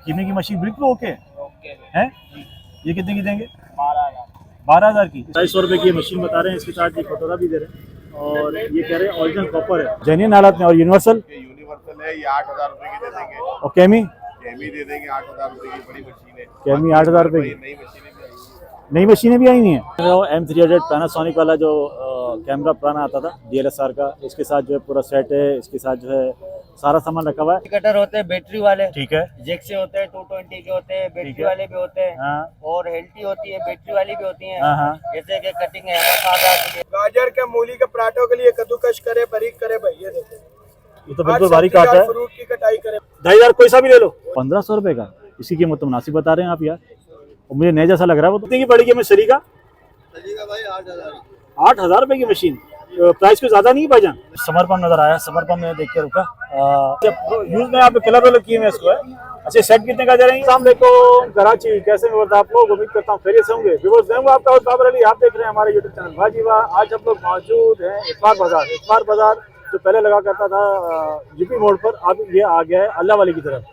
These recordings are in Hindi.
कीमे की मशीन बिल्कुल ओके है। ये कितने की देंगे? 12,000। 12,000 की। 250 रुपए की मशीन बता रहे हैं, इसके साथ ये कटोरा भी दे रहे हैं और ये कह रहे हैं ओरिजिनल कॉपर है, जेन्युइन हालत में। और यूनिवर्सल है, ये 8,000 रुपए की दे देंगे। और केमी दे देंगे 8,000 रुपए की, बड़ी मशीन है। केमी 8,000 रुपए की। नई मशीनें भी आई हुई हैं। M300 पैनासोनिक वाला जो कैमरा पुराना आता था DSLR का, इसके साथ जो है पूरा सेट है, इसके साथ जो है सारा सामान रखा हुआ है। कटर होते हैं बैटरी वाले, ठीक है। जेक से होते हैं, 220 के होते हैं, बैटरी वाले भी होते हैं। हाँ और हेल्टी होती है, बैटरी वाली भी होती है। हाँ। जैसे कि कटिंग है के लिए, गाजर के मूली के पराठों के लिए कद्दूकश करे, बारीक करे भाई, ये देखो ये तो बिल्कुल बारीक काटा है। फ्रूट की कटाई करे। 2,500 कोई सा भी ले लो। 1,500 रुपए का, इसी कीमत तो मुनासिब बता रहे हैं आप यार। और मुझे नया जैसा लग रहा है। वो तो कितनी की पड़ेगी हमें सरी का? भाई 8,000। 8,000 रुपए की मशीन। प्राइस कोई ज्यादा नहीं है भाईजान। समर पंप नजर आया, समर पंप में देख के रुका। यूज में आप कलर वाले किए हैं इसको है। अच्छा सेट कितने का दे रहे हैं? अस्सलाम वालेकुम कराची, कैसे हैं आप लोग? उम्मीद करता हूँ खैरियत से होंगे। व्यूअर्स मैं हूं आपका होस्ट बाबर अली, आप देख रहे हैं हमारे यूट्यूब चैनल भाजी वाह। आज हम लोग मौजूद हैं इतवार बाजार। इतवार बाजार जो पहले लगा करता था यूपी मोड़ पर, अब ये आ गया है अल्लाह वाली की तरफ।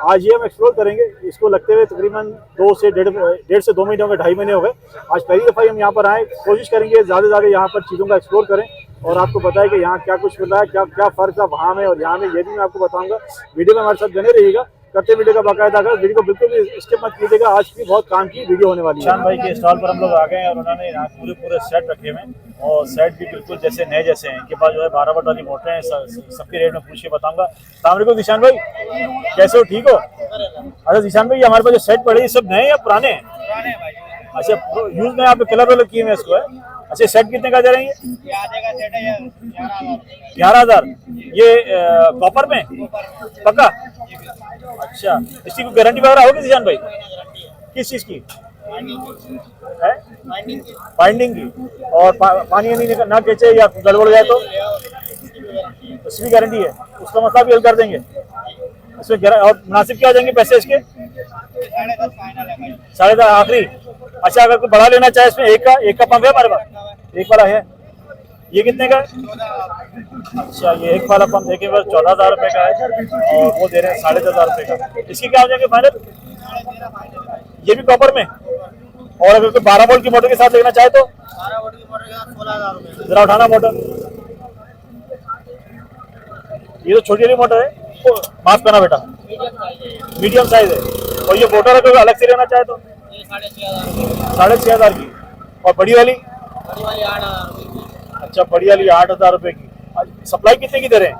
आज ये हम एक्सप्लोर करेंगे। इसको लगते हुए तकरीबन 2 से 1.5 से 2 महीने हो गए, 2.5 महीने हो गए। आज पहली दफ़ा हम यहाँ पर आए। कोशिश करेंगे ज़्यादा से ज़्यादा यहाँ पर चीज़ों का एक्सप्लोर करें और आपको बताएं कि यहाँ क्या कुछ मिल रहा है, क्या क्या फ़र्क है वहाँ में और यहाँ में, ये भी मैं आपको बताऊँगा। वीडियो में हमारे साथ बने रहिएगा, करते वीडियो का बाकायदा कर। वीडियो को बिल्कुल भी स्किप मत कीजिएगा, आज की बहुत काम की वीडियो होने वाली है। शान भाई के स्टॉल पर हम लोग आ गए हैं और उन्होंने यहाँ पूरे सेट रखे हुए हैं और सेट भी बिल्कुल जैसे नए जैसे हैं। इनके पास जो है 12 वोल्ट वाली मोटर है। सबके रेट में पूछ के बताऊंगा। अस्सलाम वालेकुम जीशान भाई, कैसे हो? ठीक हो? अच्छा जीशान भाई, हमारे पास जो सेट पड़े ये सब नए या पुराने हैं? अच्छा यूज में आप कलर वाले किए हैं इसको है। अच्छा सेट कितने का दे रहे हैं? 11,000। ये कॉपर में पक्का? अच्छा इसकी कोई गारंटी वगैरह होगी जीशान भाई? किस चीज की है? बाइंडिंग की। और पानी नहीं ना खींचे या गड़बड़ जाए तो उसकी गारंटी है, उसका मसला भी हल कर देंगे इसमें। और मुनासिब क्या आ जाएंगे पैसे इसके? 10.5 आखिरी। अच्छा अगर कोई बड़ा लेना चाहे इसमें एक का पंप है हमारे पास, एक वाला है। ये कितने का है? अच्छा ये एक वाला पंप देखिए बस 14,000 रुपए का है और वो दे रहे हैं 10,500 रुपए का। इसकी क्या हो जाएंगे फाइनल? ये भी कॉपर में। और अगर कोई 12 वोल्ट की मोटर के साथ लेना चाहे तो 12 वोल्ट की मोटर के साथ 16,000 रुपए। जरा उठाना मोटर। ये तो छोटी वाली मोटर है, माफ करना बेटा, मीडियम साइज है। और ये मोटर अगर अलग से लेना चाहे तो 6,500 की। और बड़ी वाली 8,000 रुपए। अच्छा बड़ी वाली 8,000 रुपए की। सप्लाई कितने की दे रहे हैं?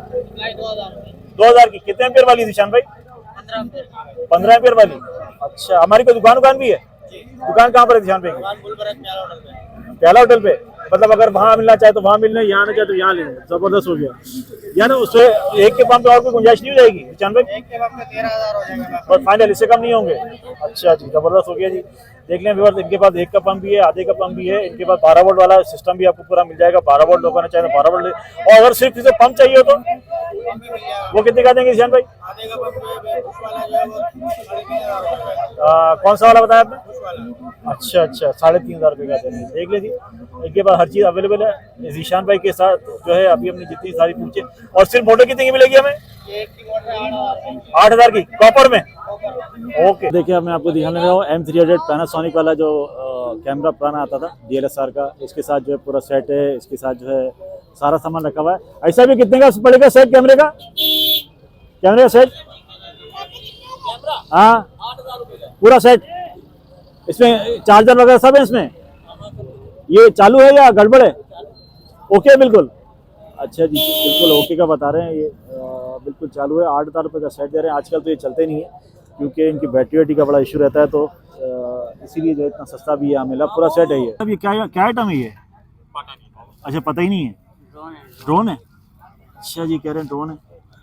2,000 की। कितने एम्पियर वाली निशान भाई? 15 एम्पियर वाली। अच्छा हमारी कोई दुकान भी है? दुकान कहाँ पर है निशान भाई? प्याला होटल पे। मतलब अगर वहाँ मिलना चाहे तो वहाँ मिलने, यहाँ आना चाहे तो यहाँ लेने। जबरदस्त हो गया यार। उससे एक के पंप पे और कोई गुंजाइश नहीं हो जाएगी निशान भाई? एक के पंप पे 13,000 हो जाएगा और फाइनल इससे कम नहीं होंगे? अच्छा जी जबरदस्त हो गया जी। देख लें व्यूअर्स, इनके पास एक का पंप भी है, आधे का पंप भी है। इनके पास 12 वोल्ट वाला सिस्टम भी आपको पूरा मिल जाएगा। 12 वोल्ट लोगों ने चाहे 12 वोल्ट। और अगर सिर्फ इसे पंप चाहिए हो तो वो कितने का देंगे निशान भाई? कौन सा वाला बताया आपने? अच्छा 3,500 रुपये का देंगे। देख ले जी, इनके पास हर चीज़ अवेलेबल है। जीशान भाई के साथ जो है अभी हमने जितनी सारी पूछे। और सिर्फ मोटर कितने की मिलेगी हमें? 8,000 की कॉपर में। ओके देखिए अब मैं आपको दिखाने लगा हूँ M300 पैनासोनिक वाला जो कैमरा पुराना आता था DSLR का। इसके साथ जो है पूरा सेट है, इसके साथ जो है सारा सामान रखा हुआ है। ऐसा भी कितने का पड़ेगा सेट कैमरे का? कैमरे का सेट? हाँ पूरा सेट। इसमें चार्जर वगैरह सब है इसमें? ये चालू है या गड़बड़ है? ओके बिल्कुल। अच्छा जी बिल्कुल ओके का बता रहे हैं। ये बिल्कुल चालू है। 8,000 रुपये का सेट दे रहे हैं। आजकल तो ये चलते नहीं है क्योंकि इनकी बैटरी वेटरी का बड़ा इशू रहता है, तो इसीलिए जो इतना सस्ता भी यहाँ मिला। पूरा सेट है ये। अब ये क्या आइटम है ये? अच्छा पता ही नहीं है। ड्रोन है? अच्छा जी कह रहे हैं ड्रोन है।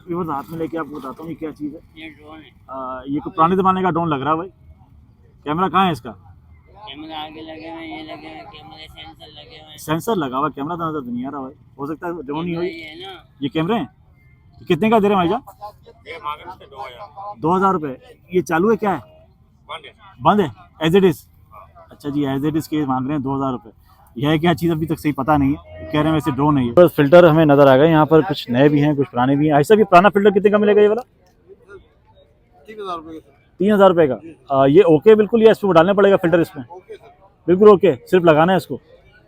ये बस हाथ में लेके आपको बताता हूँ ये क्या चीज़ है। ये ड्रोन है। ये कोई पुराने ज़माने का ड्रोन लग रहा है भाई। कैमरा कहाँ है इसका? कैमरा आगे लगे हुए, ये लगे हुए कैमरे, सेंसर लगे हुए हैं। सेंसर लगा हुआ, कैमरा तो नजर नहीं आ रहा भाई। हो सकता है ड्रोन ही हो ये है ना। ये कैमरे हैं। कितने का दे रहे हैं भाईजान? 2,000 रुपये। ये चालू है क्या है? बंद है एज इट इज। अच्छा जी एज इट इज के मांग रहे हैं 2,000 रुपये। यह है क्या चीज़ अभी तक सही पता नहीं है। कह रहे हैं वैसे ड्रोन है ये। बस फिल्टर हमें नजर आ गए यहाँ पर, कुछ नए भी हैं कुछ पुराने भी हैं। ऐसा भी पुराना फिल्टर कितने का मिलेगा ये वाला? 3,000 रुपये का। ये ओके बिल्कुल, या इसमें डालना पड़ेगा फिल्टर इसमें? ओके सर, बिल्कुल ओके, सिर्फ लगाना है इसको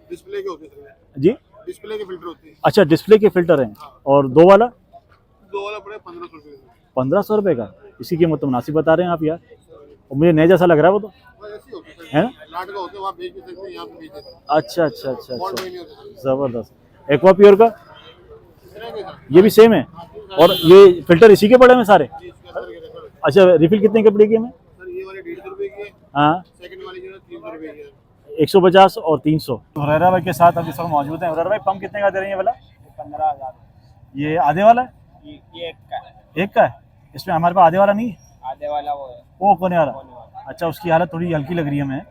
डिस्प्ले के होते सर, जी? डिस्प्ले के फिल्टर होते हैं। अच्छा, डिस्प्ले के फिल्टर हैं। और दो वाला? दो वाला पड़े 1500 रुपये का। 1500 रुपये का? इसकी कीमत तो मुनासिब बता रहे हैं आप यार, और मुझे नए जैसा लग रहा है वो तो, बस ऐसे ही होते हैं है ना? सर, लाट का होते हैं, वहाँ बेच भी सकते हैं, यहाँ पे बेच देते हैं। अच्छा अच्छा अच्छा फॉल्ट अच्छा, में नहीं होता सर। ज़बरदस्त। एक्वा प्योर का इतना के सर, ये भी सेम है, और ये फिल्टर इसी के पड़े हैं सारे? जी, इसके अंदर के सर। अच्छा, रिफिल कितने की पड़ेगी हमें? सर ये वाले 150 रुपये की है, हाँ, सेकंड वाली जो है 300 रुपये की है। 150 और 300। हुरैरा भाई के साथ अभी सब मौजूद हैं। हुरैरा भाई, पंप कितने का दे रहे हैं ये वाला? 15,000। ये आधे वाला है? ये एक का है, एक का है? इसमें हमारे पास आधे वाला नहीं है? आधे वाला वो है, वो कोने वाला? कोने वाला। अच्छा, उसकी हालत थोड़ी हल्की लग रही है हमें।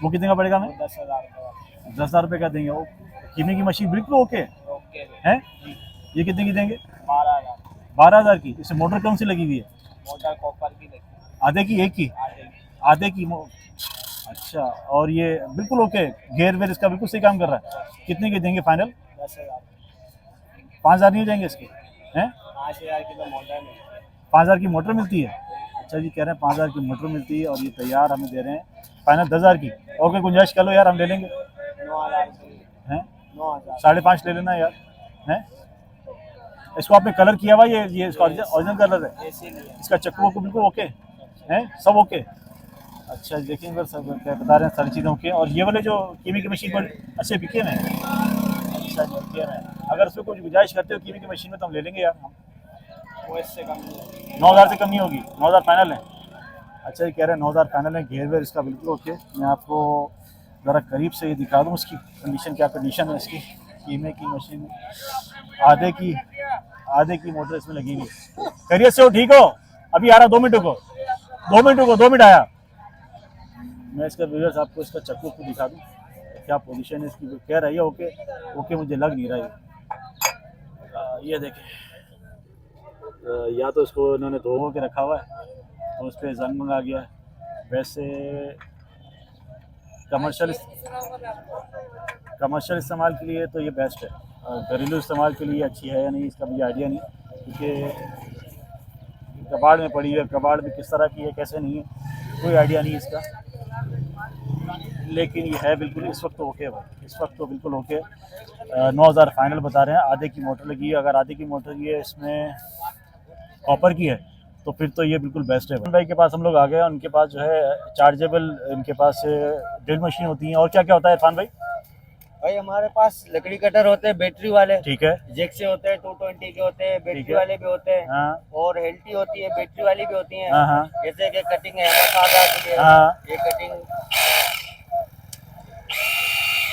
वो कितने का पड़ेगा हमें? 10,000 का। 10,000 रुपये का देंगे। वो कीमे की मशीन बिल्कुल ओके ओके है। ये कितने की देंगे? 12,000। 12,000 की। इसमें मोटर कौन सी लगी हुई है? मोटर कॉपर की देखिए, आधे की, एक की? आधे की अच्छा, और ये बिल्कुल ओके, गेयर वेयर इसका बिल्कुल सही काम कर रहा है। कितने की देंगे फाइनल? 10,000। 5,000 नहीं हो जाएंगे इसके? हैं? 5,000 की तो मोटर में 5,000 की मोटर मिलती है? अच्छा जी, कह रहे हैं 5,000 की मोटर मिलती है, और ये तैयार हमें दे रहे हैं फाइनल 10,000 की। ओके, गुंजाइश कर लो यार, हम ले लेंगे। 9,000 की, हैं? 9,000। 5.5 ले लेना यार। हैं? इसको आपने कलर किया हुआ? ये इसका ओरिजिनल कलर है? इसीलिए इसका चक्कू को बिल्कुल ओके है, सब ओके? अच्छा, देखेंगे सब क्या बता रहे हैं, सारी चीज़ें ओके। और ये वाले जो कीमी की मशीन पर अच्छे बिके में? अच्छा जी, बिके में। अगर उसमें कुछ गुंजाइश करते हो कीमी की मशीन में तो हम ले लेंगे यार हम। वो इससे कम नहीं है। 9,000 से कम नहीं होगी? 9,000 फाइनल है? अच्छा, ये कह रहे हैं 9,000 फाइनल है। घेर वेयर इसका बिल्कुल ओके। मैं आपको ज़रा करीब से ये दिखा दूँ उसकी कंडीशन, क्या कंडीशन है इसकी। कीमे की मशीन, आधे की मोटर इसमें लगी हुई। खैरियत से हो? ठीक हो? अभी आ रहा, 2 मिनट को, 2 मिनट को, 2 मिनट आया। मैं इसका व्यूअर्स आपको इसका चक्कू को दिखा दूँ, क्या पोजीशन है इसकी। कह रही है ओके, ओके मुझे लग नहीं रहा है। ये देखें, या तो इसको इन्होंने धो के रखा हुआ है तो उस पर जंग मंगा गया है। वैसे कमर्शियल इस्तेमाल के लिए तो ये बेस्ट है, घरेलू इस्तेमाल के लिए अच्छी है या नहीं इसका मुझे आइडिया नहीं, क्योंकि कबाड़ में पड़ी है, कबाड़ में किस तरह की है कैसे नहीं है कोई आइडिया नहीं इसका। लेकिन ये है बिल्कुल इस वक्त तो ओके भाई, इस वक्त तो बिल्कुल ओके। 9,000 फाइनल बता रहे हैं। आधे की मोटर लगी है, अगर आधे की मोटर ये इसमें कॉपर की है तो फिर तो ये बिल्कुल बेस्ट है। भाई के पास हम लोग आ गए, उनके पास जो है चार्जेबल, इनके पास ड्रिल मशीन होती है। और क्या क्या होता है इरफान भाई? भाई हमारे पास लकड़ी कटर होते हैं बैटरी वाले, ठीक है। जेक से होते हैं, 220 के होते हैं, ठीक बैटरी है। वाले भी होते हैं, हाँ और हेल्टी होती है, बैटरी वाली भी होती है। हाँ हाँ जैसे कि कटिंग है 7,000 की है, हाँ। ये कटिंग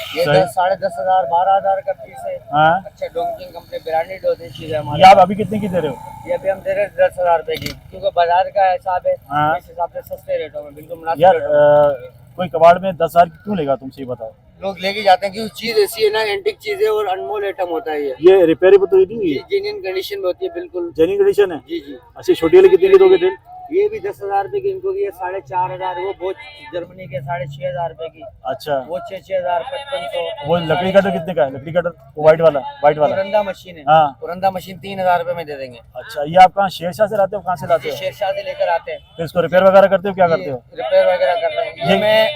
ये सही। 10,500 12,000 का पीस है। हाँ। अच्छा, डोंकिंग कंपनी ब्रांडेड होती है चीज़ हमारे। ये आप अभी कितने की दे रहे हो? ये अभी हम दे रहे हैं 10,000 रुपए की, क्योंकि बाजार का हिसाब है, हाँ। इस हिसाब से सस्ते रेटों में, बिल्कुल मुनासिब यार रेटों में कोई कबाड़ में 10,000 की क्यों लेगा तुमसे, ये बताओ। लोग लेके जाते हैं, क्योंकि चीज ऐसी है ना, एंटिक चीज है और अनमोल आइटम होता है। ये रिपेयरेबल तो नहीं हुई है? जेन्युइन कंडीशन में होती है, बिल्कुल। जेन्युइन कंडीशन है? जी जी। अच्छा, छोटी वाली कितने की दोगे ड्रिल? ये भी 10,000 रुपए की, इनको ये 4,500, वो बहुत जर्मनी के 6,500 रुपए की, अच्छा, वो 6,000 5500। वो लकड़ी कटर कितने का है? लकड़ी कटर वो वाइट वाला पुरंदा मशीन है, हाँ। पुरंदा मशीन 3,000 रुपए में दे देंगे। अच्छा, ये आप कहाँ शेरशाह से लाते हो, कहाँ से लाते ये हो? शेरशाह से लेकर आते हैं, फिर इसको रिपेयर वगैरह करते हो, क्या करते हो? रिपेयर वगैरह करते हैं। ये मैं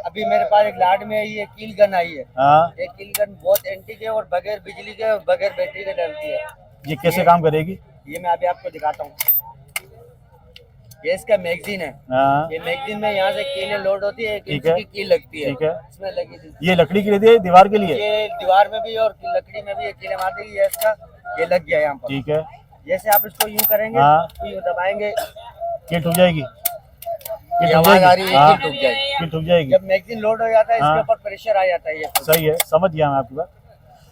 अभी मेरे पास एक लाड में ये कील गन आई है। हाँ। ये कील गन बहुत एंटीक है और बगैर बिजली के और बगैर बैटरी के डलती है। ये कैसे काम करेगी? ये मैं अभी आपको दिखाता हूँ। ये इसका मैगजीन है। हाँ। ये मैगजीन में यहाँ से कीलें लोड होती है, एक ठीक इंच है। की कील लगती है, ठीक है। इसमें लगी थी। ये लकड़ी के लिए दिए, दीवार के लिए? ये दीवार में भी और लकड़ी में भी ये कीलें मार देगी। ये इसका ये लग गया यहाँ पर। ठीक है। जैसे आप इसको यूं करेंगे, हाँ। तो यूं दबाएंगे, कील ठुक जाएगी? ये आवाज आ रही है, हाँ। कील टूट जाएगी। कील ठुक जाएगी। जब मैगजीन लोड हो जाता है, इसके हाँ। ऊपर प्रेशर आ जाता है। ये सही है, समझ गया मैं आपकी बात।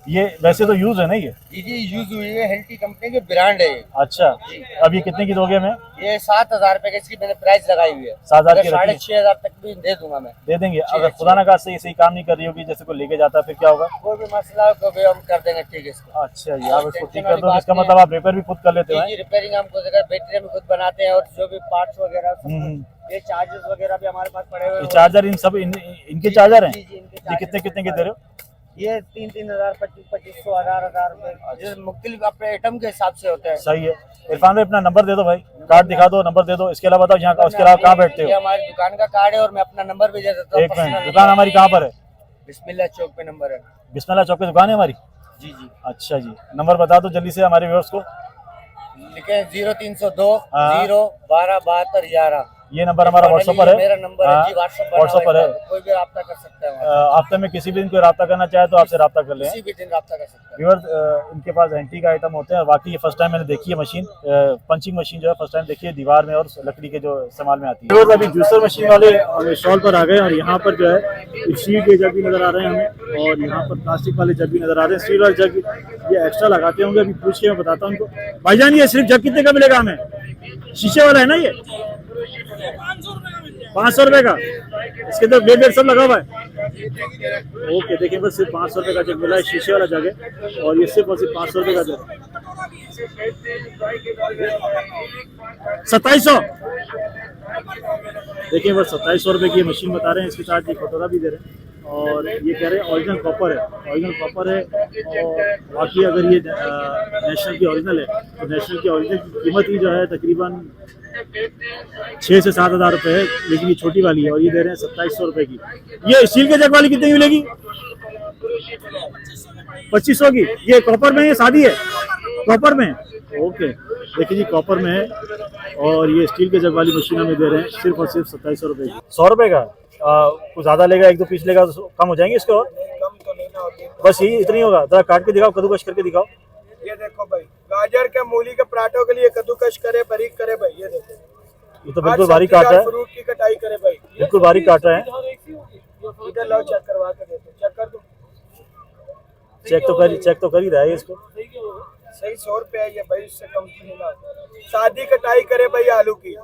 ये वैसे तो यूज है ना ये? जी यूज हुई है, हेल्टी कंपनी की ब्रांड है ये। अच्छा, अब ये कितने की दोगे मैं? ये 7,000 रुपए की इसकी मैंने प्राइस लगाई हुई है। 7,000 की रखी है? 6,500 तक भी दे दूंगा मैं। दे देंगे। अगर खुदा ना खास्ते ये सही काम नहीं कर रही होगी, जैसे कोई लेके जाता है, फिर क्या होगा? कोई भी मसला हो तो भी हम कर देंगे ठीक है इसको। अच्छा जी, आप इसको ठीक कर दो, इसका मतलब आप रिपेयर भी खुद कर लेते हो? जी, रिपेयरिंग हम खुद कर, बैटरी भी खुद बनाते हैं, और जो भी पार्ट्स वगैरह सब हम्म। कुछ, ये चार्जेस वगैरह भी हमारे पास पड़े हुए ये हैं। चार्जर इन सब इनके चार्जर हैं? जी, इनके ये कितने कितने के दे रहे हो? ये 3,000, 2,500, 1,000 रुपए मुख्तलिफ अपने आइटम के हिसाब से होते हैं। सही है। इरफान भाई अपना नंबर दे दो भाई, कार्ड दिखा दो, नंबर दे दो। इसके अलावा बताओ यहाँ का, उसके अलावा कहाँ बैठते ये हो? हमारी दुकान का कार्ड है और मैं अपना नंबर भी दे देता हूँ। एक मिनट, दुकान हमारी कहाँ पर है? बिस्मिल्लाह चौक पे नंबर है। बिस्मिल्लाह चौक पे दुकान है हमारी? जी जी। अच्छा जी, नंबर बता दो जल्दी से हमारे व्यूअर्स को। लिखे 0302 हाँ। 0 12 72 11। ये नंबर हमारा व्हाट्सएप पर है। मेरा नंबर है जी, व्हाट्सएप पर है। कोई भी रब्ता कर सकता है। हफ्ते में किसी भी दिन कोई रब्ता करना चाहे तो आपसे रब्ता कर लें। किसी भी दिन रब्ता कर सकता है। व्यूअर्स इनके पास एंटीक आइटम होते हैं। बाकी ये फर्स्ट टाइम मैंने देखी है मशीन, पंचिंग मशीन जो है फर्स्ट टाइम देखी है, दीवार में और लकड़ी के जो इस्तेमाल में आती है। व्यूअर्स अभी जूसर मशीन वाले स्टॉल पर आ गए और यहाँ पर जो है स्टील के जग भी नजर आ रहे हैं हमें, और यहाँ पर प्लास्टिक वाले जग भी नजर आ रहे हैं। स्टील वाले जग ये एक्स्ट्रा लगाते होंगे, अभी पूछ के मैं बताता हूँ उनको। भाईजान ये सिर्फ जग कितने का मिलेगा हमें? शीशे वाला है ना ये? 500 रुपए का। इसके अंदर ब्लेड सब लगा हुआ है। ओके, देखिए बस सिर्फ 500 रुपए का जग मिला है, शीशे वाला जग है, और ये सिर्फ और सिर्फ 500 रुपए का जग है। 2700। देखिए बस 2700 रुपए की ये मशीन बता रहे हैं। इसके साथ ये कटोरा भी दे रहे हैं और ये कह रहे हैं ओरिजिनल कॉपर है, ओरिजिनल कॉपर है। और बाकी अगर ये नेशनल की ओरिजिनल है तो नेशनल की ओरिजिनल की कीमत ही जो है तकरीबन 6 से 7 हज़ार रुपये है, लेकिन ये छोटी वाली है और ये दे रहे हैं 2700 रुपए की। ये स्टील के जग वाली कितने की मिलेगी? 2500 की। ये कॉपर में है, शादी है कॉपर में? ओके, देखिए जी कॉपर में है और ये स्टील के जग वाली मशीन हमें दे रहे हैं सिर्फ और सिर्फ 2700 रुपए की। 100 रुपए का कुछ ज्यादा लेगा, 1-2 पीस लेगा तो कम हो जाएंगे इसके? और कम तो नहीं ना होगी। बस यही इतनी होगा? जरा काट के दिखाओ, कद्दूकश करके दिखाओ। ये देखो भाई, गाजर के मूली के पराठों के लिए कद्दूकश करे, बारीक करे भाई। ये देखो, ये तो बिल्कुल बारीक काट रहा है, फ्रूट की कटाई करे भाई। बिल्कुल बारीक काट रहा है। इधर लो, चेक करवा के देते, चेक कर दो। चेक तो कर ही रहा है इसको। सही 100 रुपए है ये भाई, इससे कम तो नहीं ना। सादी कटाई करे भाई आलू की।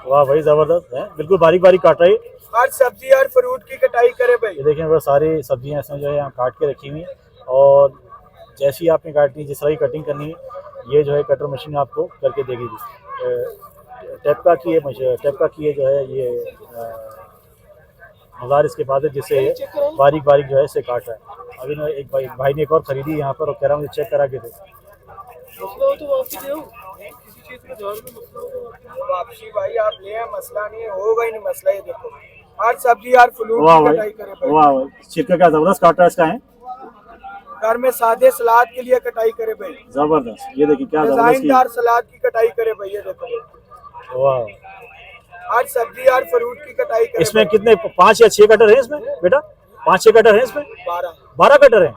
वाह भाई जबरदस्त है, बिल्कुल बारीक बारीक काट रहा है। हर सब्जी हर फ्रूट की कटाई करे भाई। ये देखें बस सारी सब्जियां इसमें जो है यहाँ काट के रखी हुई हैं, और जैसी आपने काटनी जिस तरह की कटिंग करनी है ये जो है कटर मशीन आपको करके देगी। टेपका की है जो है ये मज़ार इसके बाद है, जिससे ये बारीक बारीक जो है इसे काट रहा है। अभी ना एक भाई ने एक और ख़रीदी यहाँ पर और कह रहा हूँ मुझे चेक करा के दे। वापसी भाई आप ले आए, मसला नहीं है, होगा ही नहीं मसला। ये देखो हर सब्जी हर फ्रूट वाह की भाई, कटाई करे भाई। वाह भाई, छिलका क्या ज़बरदस्त काट रहा है इसका है, घर में सादे सलाद के लिए कटाई करे भाई। ज़बरदस्त। ये देखिए क्या ज़बरदस्त डिजाइनदार सलाद की कटाई करे भाई। ये देखो की, वाह। हर सब्जी हर फ्रूट की कटाई करे। इसमें कितने 5 या 6 कटर है इसमें बेटा? 5-6 कटर है इसमें? 12 कटर है।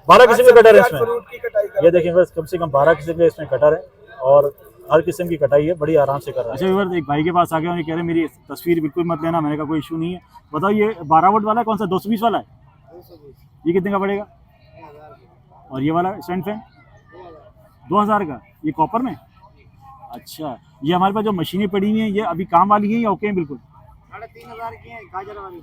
12 किस्म के कटर है इसमें। फ्रूट की कटाई करे। ये देखें बस कम से कम 12 किस्म के इसमें कटर है और हर किस्म की कटाई है, बड़ी आराम से कर रहा है। अच्छा व्यूअर्स, एक भाई के पास आ गए और ये कह रहे हैं मेरी तस्वीर बिल्कुल मत लेना। मैंने कहा कोई इशू नहीं है। बताओ ये 12 वोल्ट वाला है कौन सा? 220 वाला है? ये कितने का पड़ेगा? और ये वाला स्टैंड फैन 2000 का, ये कॉपर में? अच्छा, ये हमारे पास जो मशीनें पड़ी हुई हैं ये अभी काम वाली है या ओके हैं बिल्कुल? 3,500 की है गाजर वाली।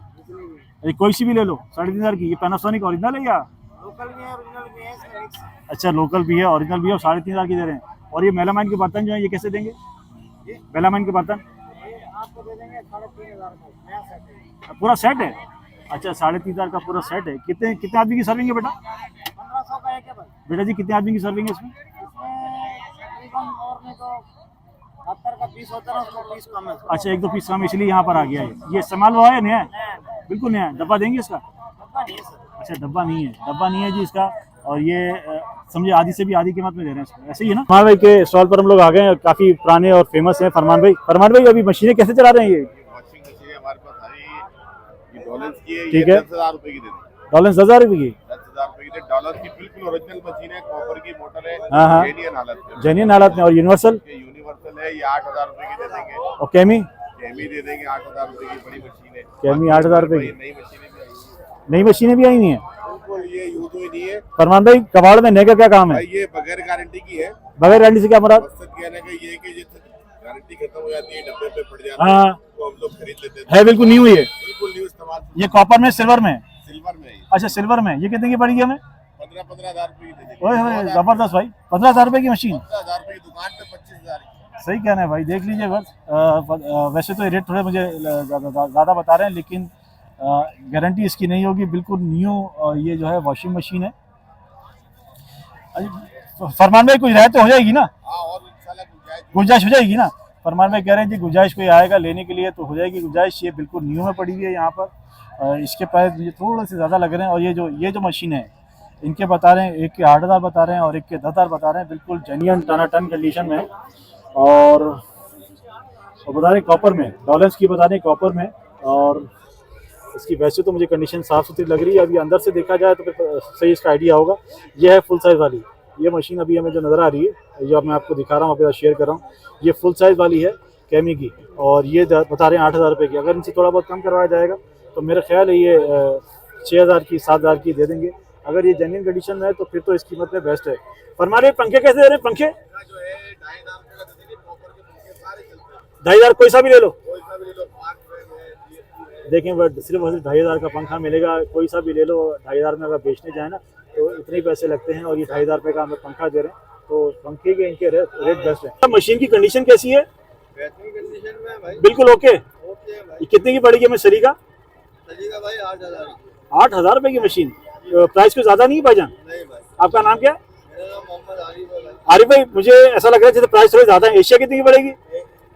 अरे कोई सी भी ले लो, 3,500 की। ये पैनासोनिक ओरिजिनल है या? लोकल भी है, ओरिजिनल भी है, इसमें मिक्स। अच्छा, लोकल भी है, ओरिजिनल भी है, और 3,500 की दे रहे हैं। और ये मेलामाइन के बर्तन जो है ये कैसे देंगे? मेलामाइन के बर्तन ये आपको दे देंगे 3,500 का नया सेट है। पूरा सेट है? अच्छा, 3,500 का पूरा सेट है। कितने आदमी की सर्विंग है बेटा? 1,500 का एक है भाई। बेटा जी कितने आदमी की सर्विंग है इसमें? तकरीबन और नहीं तो 70 का पीस होता है, उसमें पीस कम है। अच्छा, 1-2 पीस कम, इसलिए यहाँ पर आ गया है। ये इस्तेमाल हुआ है नया है? बिल्कुल नया है। डब्बा देंगे इसका? डब्बा नहीं है सर। अच्छा, डब्बा नहीं है, डब्बा नहीं है जी इसका। और ये समझे आधी से भी आधी कीमत में दे रहे हैं इसको, ऐसे ही है ना? फरमान भाई के स्टॉल पर हम लोग आ गए हैं, काफ़ी पुराने और फेमस हैं फरमान भाई अभी मशीनें कैसे चला रहे हैं? ये वॉशिंग मशीन हमारे पास सारी ये डॉलर्स की है। ठीक ये है। 10,000 रुपए की दे दें। डॉलर्स 10,000 रुपये की? 10,000 रुपए की डॉलर की बिल्कुल ओरिजिनल मशीन है, कॉपर की मोटर है, हाँ, हाँ। जेन्युइन हालत में। जेन्युइन हालत में। और यूनिवर्सल? ये यूनिवर्सल है, ये 8,000 रुपए की दे देंगे। और कैमी? कैमी दे देंगे 8,000 रुपए की, बड़ी मशीन है। कैमी 8,000 रुपये की। नई मशीनें भी आई हैं। नई मशीनें भी आई हुई हैं? बिल्कुल, ये यूज हुई नहीं है फरमान भाई कबाड़ में नए का क्या काम है? भाई, ये बगैर गारंटी की है। बगैर गारंटी से क्या मुराद? मकसद कहने का ये है कि जैसे गारंटी खत्म हो जाती है, डब्बे पे पड़ जाता है, हाँ, तो हम लोग खरीद लेते हैं। है बिल्कुल न्यू। ये बिल्कुल न्यू इस्तेमाल। ये कॉपर में, सिल्वर में? सिल्वर में है ये। अच्छा, सिल्वर में। ये कितने की पड़ेगी हमें? 15,000 रुपए की दे देंगे। ओए होए, जबरदस्त भाई, 15,000 रुपये की मशीन। 15,000 रुपए की दुकान पे 25,000 की। सही कहना है भाई, देख लीजिए बस। वैसे तो ये रेट थोड़े मुझे ज़्यादा बता रहे हैं, लेकिन गारंटी इसकी नहीं होगी, बिल्कुल न्यू ये जो है वॉशिंग मशीन है। फरमान में कुछ रायत तो हो जाएगी ना, हाँ और इंशाल्लाह गुंजाइश हो जाएगी ना। फरमान में कह रहे हैं जी गुंजाइश कोई आएगा लेने के लिए तो हो जाएगी गुंजाइश। ये बिल्कुल न्यू में पड़ी हुई है यहाँ पर। इसके प्राइस मुझे थोड़े से ज़्यादा लग रहे हैं। और ये जो मशीन है इनके बता रहे हैं, एक के 8,000 बता रहे हैं और एक के 10,000 बता रहे हैं। बिल्कुल जेन्युइन टनाटन कंडीशन में है। और बता रहे कॉपर में, डॉलर्स की बता रहे कॉपर में। और इसकी वैसे तो मुझे कंडीशन साफ़ सुथरी लग रही है। अभी अंदर से देखा जाए तो फिर सही इसका आइडिया होगा। ये है फुल साइज़ वाली ये मशीन अभी हमें जो नज़र आ रही है, जो मैं आपको दिखा रहा हूँ, आपके साथ शेयर कर रहा हूँ। ये फुल साइज़ वाली है कैमी की और ये बता रहे हैं 8,000 रुपये की। अगर इनसे थोड़ा बहुत कम करवाया जाएगा तो मेरा ख्याल है ये 6,000 की 7,000 की दे देंगे। अगर ये जेन्युइन कंडीशन में है तो फिर तो इस कीमत में बेस्ट है। फरमा रहे पंखे कैसे दे रहे हैं? पंखे जो है 2,500 का देंगे, प्रॉपर के पंखे सारे चलते हैं, 2,500 कोई सा भी ले लो। कोई सा भी ले लो, 5 रुपए में GST है। देखें बट सिर्फ 2,500 का पंखा मिलेगा, कोई सा भी ले लो। 2,500 में अगर बेचने जाए ना तो इतने ही पैसे लगते हैं और ये 2,500 रुपये का हमें पंखा दे रहे हैं। तो पंखे के इनके रेट बेस्ट है। मशीन की कंडीशन कैसी है? बेहतरीन कंडीशन में है भाई, बिल्कुल ओके। ओके है भाई। ये कितने की पड़ेगी हमें सलीका? चलेगा भाई 8,000 8,000 रुपये की मशीन। प्राइस कुछ ज़्यादा नहीं है भाईजान? नहीं भाई। आपका नाम क्या है? मेरा नाम मोहम्मद आरिफ है भाई। आरिफ भाई, मुझे ऐसा लग रहा है जैसे प्राइस थोड़ी ज़्यादा है। एशिया कितनी की पड़ेगी?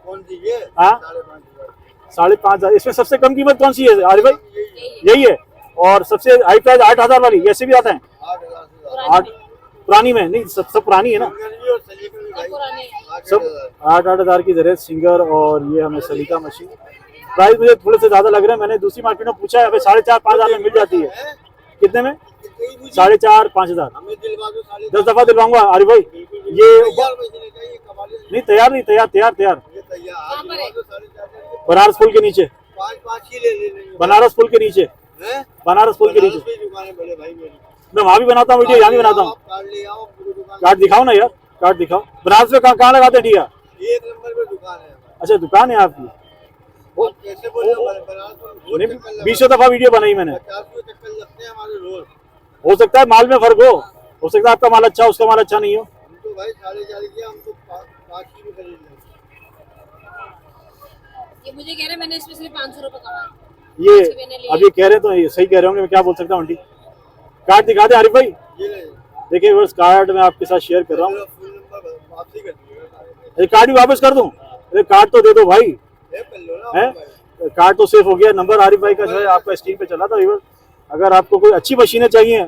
कौन सी ये? हाँ 5,500। 5,500। इसमें सबसे कम कीमत कौन सी है आरिफ भाई? यही है। और सबसे हाई प्राइस 8,000 वाली ऐसे भी आता है? 8,000 से ज़्यादा। 8 पुरानी में नहीं, सब पुरानी है ना। सिंगल और सलीका भी भाई, सब 8,000 की जरूरत सिंगर। और ये हमें सलीका मशीन। प्राइस मुझे थोड़े से ज़्यादा लग रहे हैं। मैंने दूसरी मार्केट में पूछा है, अभी 4,500-5,000 में मिल जाती है। कितने में? 4,500-5,000। हमें दिलवा दो 10 दफ़ा दिलवाऊंगा आरिफ भाई। ये तैयार मशीन चाहिए, कमाल नहीं तैयार नहीं, तैयार। ये तैयार दिलवा दो 4,500। बनारस पुल के नीचे, 5-5 ही ले लेंगे। बनारस पुल के नीचे, हैं? बनारस पुल के नीचे। बनारस में दुकान है बड़े भाई मेरी। मैं वहाँ भी बनाता हूँ वीडियो, यहाँ भी बनाता हूँ। आप कार्ड ले आओ, पूरी दुकान कार्ड दिखाओ ना यार, कार्ड दिखाओ। बनारस में कहाँ लगाते हैं ठीक है? 1 नंबर पे दुकान है। अच्छा दुकान है आपकी? आप कैसे बोल रहे हो? बनारस में रोज चक्कर 20 दफ़ा वीडियो बनाई मैंने। 50 चक्कर लगते हैं हमारे रोज। हो सकता है माल में फर्क हो सकता है आपका माल अच्छा उसका माल अच्छा नहीं हो। हम तो भाई 4,500 किया, हम तो 5 की भी खरीद लेंगे। ये मुझे कह रहे हैं मैंने इसमें सिर्फ 500 रुपए कमाए। ये अभी कह रहे हैं तो ये सही कह रहे होंगे, मैं क्या बोल सकता हूँ। आंटी कार्ड दिखा दे आरिफ भाई। ये ले देखिए बस कार्ड मैं आपके साथ शेयर कर रहा हूँ। मेरा फुल नंबर वापसी कर दीजिएगा। अरे कार्ड भी वापस कर दूँ? अरे कार्ड तो दे दो भाई। ये कर लो ना है भाई। कार्ड तो सेफ हो गया। नंबर आरिफ भाई का जो है आपका स्क्रीन पे चला था व्यूअर। अगर आपको कोई अच्छी मशीनें चाहिए,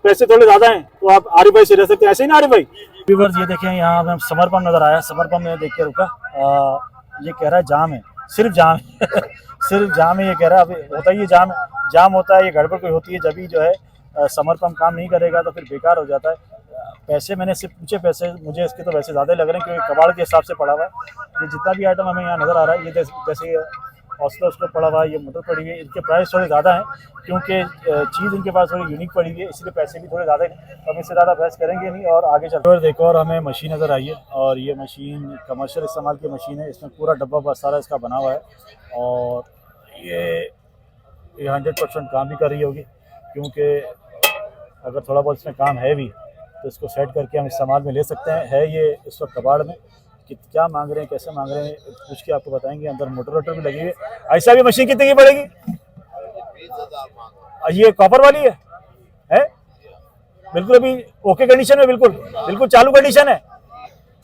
पैसे थोड़े ज़्यादा हैं तो आप आरिफ भाई से रह सकते हैं। ऐसे ही ना आरिफ भाई? व्यूअर्स ये देखें यहाँ हमें समर पंप नज़र आया। समर पंप में देख के रुका। ये कह रहा है जाम है, सिर्फ जाम है। सिर्फ जाम है ये कह रहा है। अभी होता ही जाम होता है, ये गड़बड़ कोई होती है जब भी जो है समर पंप काम नहीं करेगा तो फिर बेकार हो जाता है। पैसे मैंने सिर्फ पूछे, पैसे मुझे इसके तो वैसे ज़्यादा लग रहे हैं क्योंकि कबाड़ के हिसाब से पड़ा हुआ है। ये जितना भी आइटम हमें यहाँ नज़र आ रहा है, ये जैसे ऑस्लो पड़ा हुआ है, ये मोटर पड़ी हुई है, इनके प्राइस थोड़े ज़्यादा हैं क्योंकि चीज़ इनके पास थोड़ी यूनिक पड़ी हुई है, इसलिए पैसे भी थोड़े ज़्यादा हैं। तो हम इससे ज़्यादा बहस करेंगे नहीं और आगे चलते हैं। देखो और हमें मशीन नज़र आई है और ये मशीन कमर्शियल इस्तेमाल की मशीन है। इसमें पूरा डब्बा सारा इसका बना हुआ है और ये 100% काम भी कर रही होगी क्योंकि अगर थोड़ा बहुत इसमें काम है भी तो इसको सेट करके हम इस्तेमाल में ले सकते हैं। है ये इस वक्त कबाड़ में कि क्या मांग रहे हैं, कैसे मांग रहे हैं, पूछ के आपको बताएंगे। अंदर मोटर भी लगी हुई है। ऐसा भी मशीन कितने की पड़ेगी? 20,000 ये कॉपर वाली है? बिल्कुल अभी ओके कंडीशन में, बिल्कुल चालू कंडीशन है।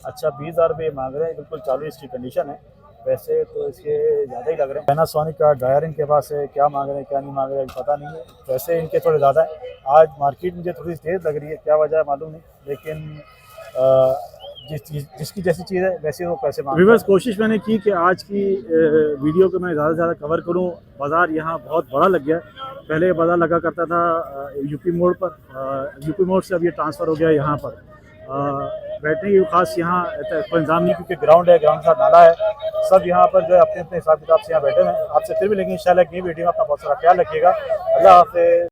अच्छा 20,000 रुपये मांग रहे हैं, बिल्कुल चालू इसकी कंडीशन है। वैसे तो इसके ज़्यादा ही लग रहे हैं। पैनासोनिक का ड्रायर इनके पास है, क्या मांग रहे हैं क्या नहीं मांग रहे हैं पता नहीं है। पैसे इनके थोड़े ज़्यादा हैं। आज मार्केट मुझे थोड़ी तेज़ लग रही है, क्या वजह है मालूम नहीं, लेकिन जिसकी जैसी चीज़ है वैसे वो पैसे मांगते हैं। व्यूअर्स कोशिश मैंने की कि आज की वीडियो को मैं ज़्यादा से ज़्यादा कवर करूं। बाज़ार यहाँ बहुत बड़ा लग गया। पहले ये बाज़ार लगा करता था यूपी मोड़ पर, यूपी मोड़ से अब ये ट्रांसफ़र हो गया यहाँ पर। बैठने की खास यहाँ कोई इंतजाम नहीं क्योंकि ग्राउंड है, ग्राउंड के साथ नाला है। सब यहाँ पर जो है अपने अपने हिसाब किताब से यहाँ बैठे हैं। आपसे फिर मिलेंगे इंशाल्लाह एक नई वीडियो में। अपना बहुत सारा ख्याल रखिएगा। अल्लाह हाफ़िज़।